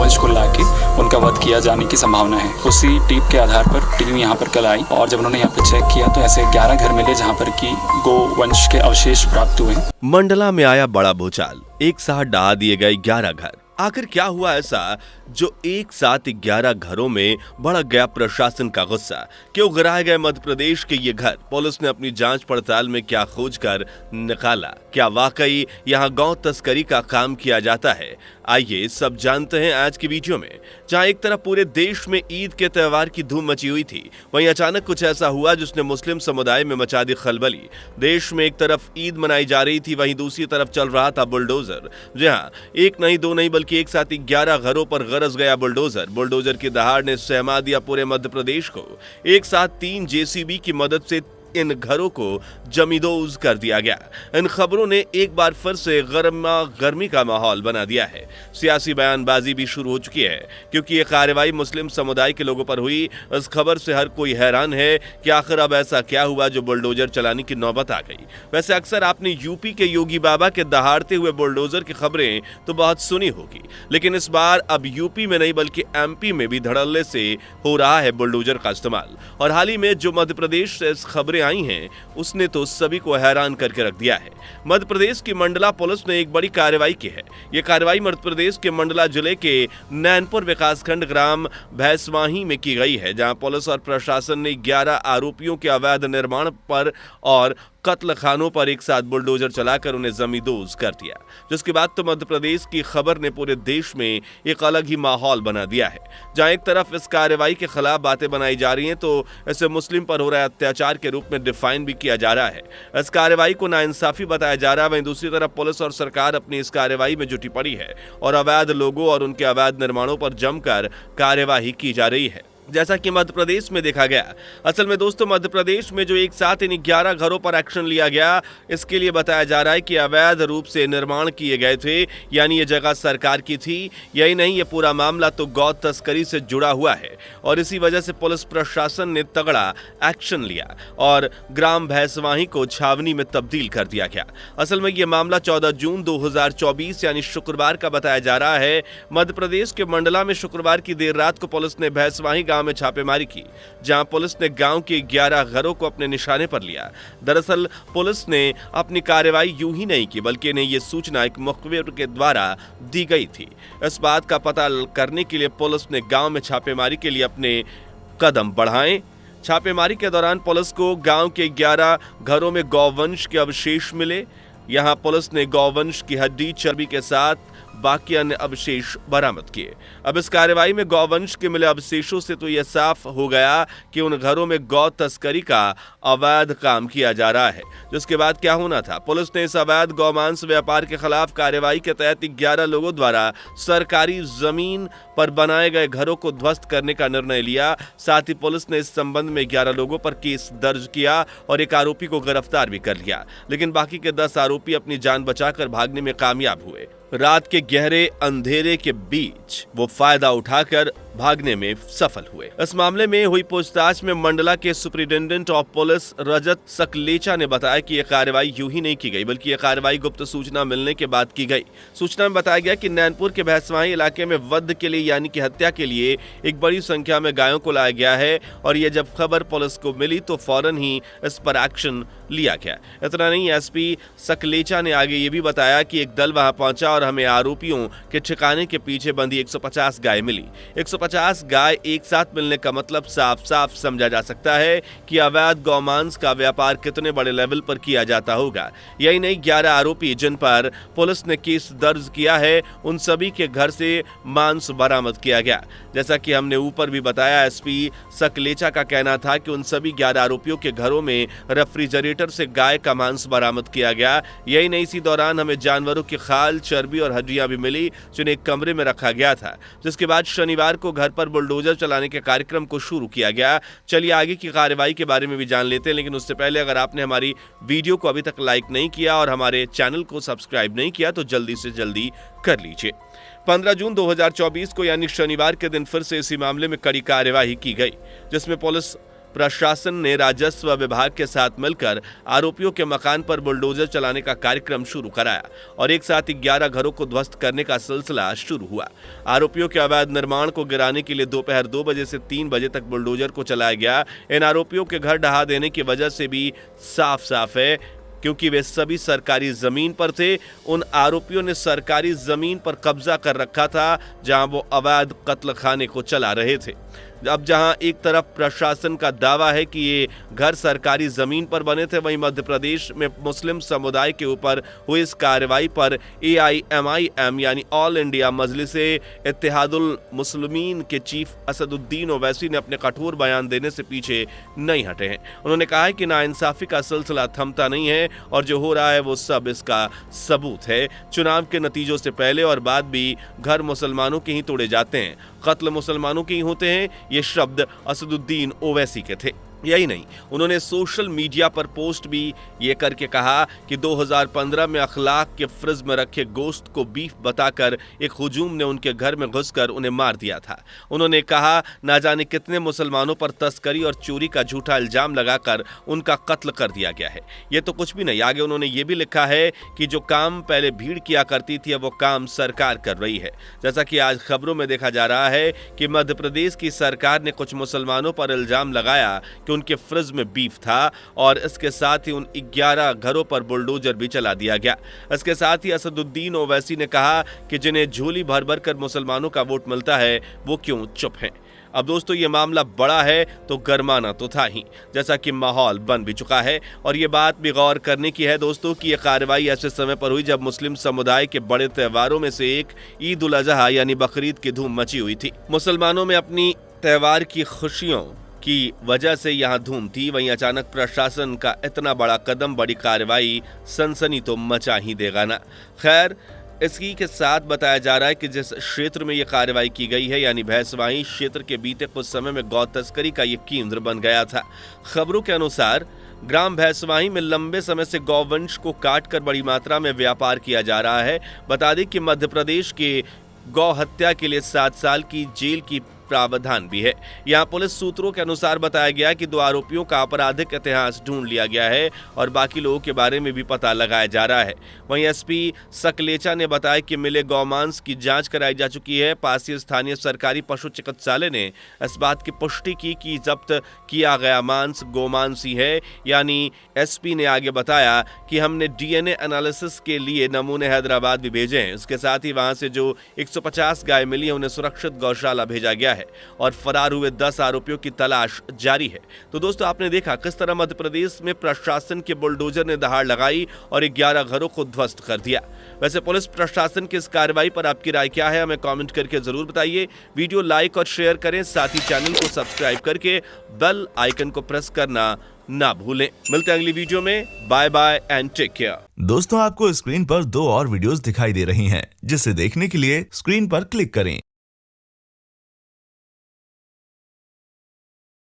गौवंश को लाके उनका वध किया जाने की संभावना है। उसी टीप के आधार पर टीम यहाँ पर कल आई और जब उन्होंने यहाँ पर चेक किया तो ऐसे 11 घर मिले जहाँ पर कि गौवंश के अवशेष प्राप्त हुए। मंडला में आया बड़ा भूचाल, एक साथ ढहा दिए गए 11 घर। आखिर क्या हुआ ऐसा जो एक साथ 11 घरों में बढ़ गया प्रशासन का गुस्सा? क्यों गिराए गए मध्य प्रदेश के ये घर? पुलिस ने अपनी जांच पड़ताल में क्या खोज कर निकाला? क्या वाकई यहाँ गौ तस्करी का काम किया जाता है? आइए सब जानते हैं आज की वीडियो में। जहाँ एक तरफ पूरे देश में ईद के त्योहार की धूम मची हुई थी, वहीं अचानक कुछ ऐसा हुआ जिसने मुस्लिम समुदाय में मचा दी खलबली। देश में एक तरफ ईद मनाई जा रही थी, वहीं दूसरी तरफ चल रहा था बुलडोजर। जी हाँ, एक नहीं दो नहीं बल्कि एक साथ 11 घरों पर गरज गया बुलडोजर। बुलडोजर की दहाड़ ने सहमा दिया पूरे मध्य प्रदेश को। एक साथ 3 जेसीबी की मदद से इन घरों को जमींदोज कर दिया गया। इन खबरों ने एक बार फिर से गर्मी का माहौल बना दिया है। सियासी बयानबाजी भी शुरू हो चुकी है क्योंकि ये कार्रवाई मुस्लिम समुदाय के लोगों पर हुई। इस खबर से हर कोई हैरान है कि आखिर अब ऐसा क्या हुआ जो बुलडोजर चलाने की नौबत आ गई। वैसे अक्सर आपने यूपी के योगी बाबा के दहाड़ते हुए बुलडोजर की खबरें तो बहुत सुनी होगी, लेकिन इस बार अब यूपी में नहीं बल्कि एमपी में भी धड़ल्ले से हो रहा है बुलडोजर का इस्तेमाल। और हाल ही में जो मध्य प्रदेश से इस खबरें आई हैं उसने तो सभी को हैरान करके रख दिया है। मध्य प्रदेश की मंडला पुलिस ने एक बड़ी कार्रवाई की है। यह कार्रवाई मध्य प्रदेश के मंडला जिले के नैनपुर विकासखंड ग्राम भैंसवाही में की गई है, जहां पुलिस और प्रशासन ने 11 आरोपियों के अवैध निर्माण पर और कत्ल खानों पर एक साथ बुलडोजर चलाकर उन्हें जमींदोज कर दिया। जिसके बाद तो मध्य प्रदेश की खबर ने पूरे देश में एक अलग ही माहौल बना दिया है। जहां एक तरफ इस कार्रवाई के खिलाफ बातें बनाई जा रही हैं तो इसे मुस्लिम पर हो रहा अत्याचार के रूप में डिफाइन भी किया जा रहा है। इस कार्रवाई को नाइंसाफी बताया जा रहा है। वहीं दूसरी तरफ पुलिस और सरकार अपनी इस कार्रवाई में जुटी पड़ी है और अवैध लोगों और उनके अवैध निर्माणों पर जमकर कार्यवाही की जा रही है, जैसा कि मध्य प्रदेश में देखा गया। असल में दोस्तों, मध्य प्रदेश में जो एक साथ इन 11 घरों पर एक्शन लिया गया, इसके लिए बताया जा रहा है कि अवैध रूप से निर्माण किए गए थे, यानी ये जगह सरकार की थी। यही नहीं, ये पूरा मामला तो गौ तस्करी से जुड़ा हुआ है और इसी वजह से पुलिस प्रशासन ने तगड़ा एक्शन लिया और ग्राम भैंसवाही को छावनी में तब्दील कर दिया गया। असल में ये मामला 14 जून 2024 यानी शुक्रवार का बताया जा रहा है। मध्य प्रदेश के मंडला में शुक्रवार की देर रात को पुलिस ने भैंसवाही गांव में छापेमारी की, जहां पुलिस ने गांव के 11 घरों को अपने निशाने पर लिया। दरअसल पुलिस ने अपनी कार्रवाई यूं ही नहीं की, बल्कि इन्हें यह सूचना एक मुखबिर के द्वारा दी गई थी। इस बात का पता करने के लिए पुलिस ने गांव में छापेमारी के लिए अपने कदम बढ़ाए। छापेमारी के दौरान पुलिस को गांव के 11 घरों में गौवंश के अवशेष मिले। यहां पुलिस ने गौवंश की हड्डी, चर्बी के साथ बाकी अन्य अवशेष बरामद किए। अब इस कार्रवाई में गौवंश के मिले अवशेषों से तो यह साफ हो गया कि उन घरों में गौ तस्करी का अवैध काम किया जा रहा है। जिसके बाद क्या होना था, पुलिस ने इस अवैध गौमांस व्यापार के खिलाफ कार्रवाई के तहत 11 लोगों द्वारा सरकारी जमीन पर बनाए गए घरों को ध्वस्त करने का निर्णय लिया। साथ ही पुलिस ने इस संबंध में 11 लोगों पर केस दर्ज किया और एक आरोपी को गिरफ्तार भी कर लिया, लेकिन बाकी के 10 आरोपी अपनी जान बचाकर भागने में कामयाब हुए। रात के गहरे अंधेरे के बीच वो फायदा उठाकर भागने में सफल हुए। इस मामले में हुई पूछताछ में मंडला के सुपरिटेंडेंट ऑफ पुलिस रजत सकलेचा ने बताया कि यह कार्रवाई यूं ही नहीं की गई, बल्कि यह कार्रवाई गुप्त सूचना मिलने के बाद की गई। सूचना में बताया गया कि नैनपुर के भैंसवाही इलाके में वध के लिए यानी कि हत्या के लिए एक बड़ी संख्या में गायों को लाया गया है और यह जब खबर पुलिस को मिली तो फौरन ही इस पर एक्शन लिया गया। इतना नहीं, एसपी सकलेचा ने आगे ये भी बताया कि एक दल वहां पहुंचा और हमें आरोपियों के ठिकाने के पीछे बंधी 150 गाय मिली। 150 गाय एक साथ मिलने का मतलब साफ साफ समझा जा सकता है कि अवैध गौमांस का व्यापार कितने बड़े लेवल पर किया जाता होगा। यही नहीं, 11 आरोपी जिन पर पुलिस ने केस दर्ज किया है, उन सभी के घर से मांस बरामद किया गया। जैसा कि हमने ऊपर भी बताया, एसपी सकलेचा का कहना था कि उन सभी 11 आरोपियों के घरों में रेफ्रिजरेटर से गाय का मांस बरामद किया गया। यही नहीं, इसी दौरान हमें जानवरों की खाल, चर्बी और हड्डियां भी मिली, जिन्हें एक कमरे में रखा गया था। जिसके बाद शनिवार को घर पर बुलडोजर चलाने के कार्यक्रम को शुरू किया गया। चलिए आगे की कार्रवाई के बारे में भी जान लेते हैं, लेकिन उससे पहले अगर आपने हमारी वीडियो को अभी तक लाइक नहीं किया और हमारे चैनल को सब्सक्राइब नहीं किया तो जल्दी से जल्दी कर लीजिए। 15 जून 2024 को यानी शनिवार के दिन फिर से इसी मामले में कड़ी कार्यवाही की गई, जिसमें पुलिस प्रशासन ने राजस्व विभाग के साथ मिलकर आरोपियों के मकान पर बुलडोजर चलाने का कार्यक्रम शुरू कराया और एक साथ 11 घरों को ध्वस्त करने का सिलसिला शुरू हुआ। आरोपियों के अवैध निर्माण को गिराने के लिए दोपहर 2 बजे से 3 बजे तक बुलडोजर को चलाया गया। इन आरोपियों के घर ढहा देने की वजह से भी साफ साफ है, क्योंकि वे सभी सरकारी जमीन पर थे। उन आरोपियों ने सरकारी जमीन पर कब्जा कर रखा था जहां वो अवैध कत्लखाने को चला रहे थे। अब जहां एक तरफ प्रशासन का दावा है कि ये घर सरकारी जमीन पर बने थे, वहीं मध्य प्रदेश में मुस्लिम समुदाय के ऊपर हुई इस कार्रवाई पर AIMIM यानी ऑल इंडिया मजलिसे इत्तेहादुल मुस्लिमीन के चीफ असदुद्दीन ओवैसी ने अपने कठोर बयान देने से पीछे नहीं हटे हैं। उन्होंने कहा है कि नाइंसाफी का सिलसिला थमता नहीं है और जो हो रहा है वो सब इसका सबूत है। चुनाव के नतीजों से पहले और बाद भी घर मुसलमानों के ही तोड़े जाते हैं, कत्ल मुसलमानों के ही होते हैं। ये शब्द असदुद्दीन ओवैसी के थे। यही नहीं, उन्होंने सोशल मीडिया पर पोस्ट भी ये करके कहा कि 2015 में अखलाक के फ्रिज में रखे गोश्त को बीफ बताकर एक हुजूम ने उनके घर में घुसकर उन्हें मार दिया था। उन्होंने कहा ना जाने कितने मुसलमानों पर तस्करी और चोरी का झूठा इल्जाम लगाकर उनका कत्ल कर दिया गया है। ये तो कुछ भी नहीं, आगे उन्होंने ये भी लिखा है कि जो काम पहले भीड़ किया करती थी, अब वो काम सरकार कर रही है। जैसा कि आज खबरों में देखा जा रहा है कि मध्य प्रदेश की सरकार ने कुछ मुसलमानों पर इल्जाम लगाया कि उनके फ्रिज में बीफ था और इसके साथ ही उन 11 घरों पर बुलडोजर भी चला दिया गया। इसके साथ ही असदुद्दीन ओवैसी ने कहा कि जिन्हें झोली भर भर कर मुसलमानों का वोट मिलता है वो क्यों चुप हैं। अब दोस्तों ये मामला बड़ा है तो गरमाना तो था ही, जैसा कि माहौल बन भी चुका है। और ये बात भी गौर करने की है दोस्तों कि ये कार्रवाई ऐसे समय पर हुई जब मुस्लिम समुदाय के बड़े त्योहारों में से एक ईद उल अजहा यानी बकरीद की धूम मची हुई थी। मुसलमानों में अपनी त्योहार की खुशियों की वजह से यहाँ धूम थी, वहीं अचानक प्रशासन का इतना बड़ा कदम, बड़ी कार्रवाई, सनसनी तो मचा ही देगा ना। खैर, इसी के साथ बताया जा रहा है कि जिस क्षेत्र में ये कार्रवाई की गई है यानी भैंसवाही क्षेत्र के बीते कुछ समय में गौ तस्करी का ये केंद्र बन गया था। खबरों के अनुसार ग्राम भैंसवाही में लंबे समय से गौवंश को काटकर बड़ी मात्रा में व्यापार किया जा रहा है। बता दें कि मध्य प्रदेश के गौ हत्या के लिए 7 साल की जेल की प्रावधान भी है। यहाँ पुलिस सूत्रों के अनुसार बताया गया कि 2 आरोपियों का आपराधिक इतिहास ढूंढ लिया गया है और बाकी लोगों के बारे में भी पता लगाया जा रहा है। वहीं SP सकलेचा ने बताया कि मिले गौमांस की जांच कराई जा चुकी है। पास ही स्थानीय सरकारी पशु चिकित्सालय ने इस बात की पुष्टि की कि जब्त किया गया मांस गोमांस ही है। यानी SP ने आगे बताया कि हमने DNA एनालिसिस के लिए नमूने हैदराबाद भी भेजे हैं। इसके साथ ही वहां से जो 150 गाय मिली है उन्हें सुरक्षित गौशाला भेजा गया है और फरार हुए 10 आरोपियों की तलाश जारी है। तो दोस्तों आपने देखा किस तरह मध्य प्रदेश में प्रशासन के बुलडोजर ने दहाड़ लगाई और 11 घरों को ध्वस्त कर दिया। वैसे पुलिस प्रशासन की इस कार्रवाई पर आपकी राय क्या है, हमें कमेंट करके जरूर बताइए। वीडियो लाइक और शेयर करें, साथ ही चैनल को सब्सक्राइब करके बेल आइकन को प्रेस करना ना भूलें। मिलते हैं अगली वीडियो में। Bye bye and take care. दोस्तों आपको स्क्रीन पर 2 और वीडियोस दिखाई दे रही हैं, जिसे देखने के लिए स्क्रीन पर क्लिक करें।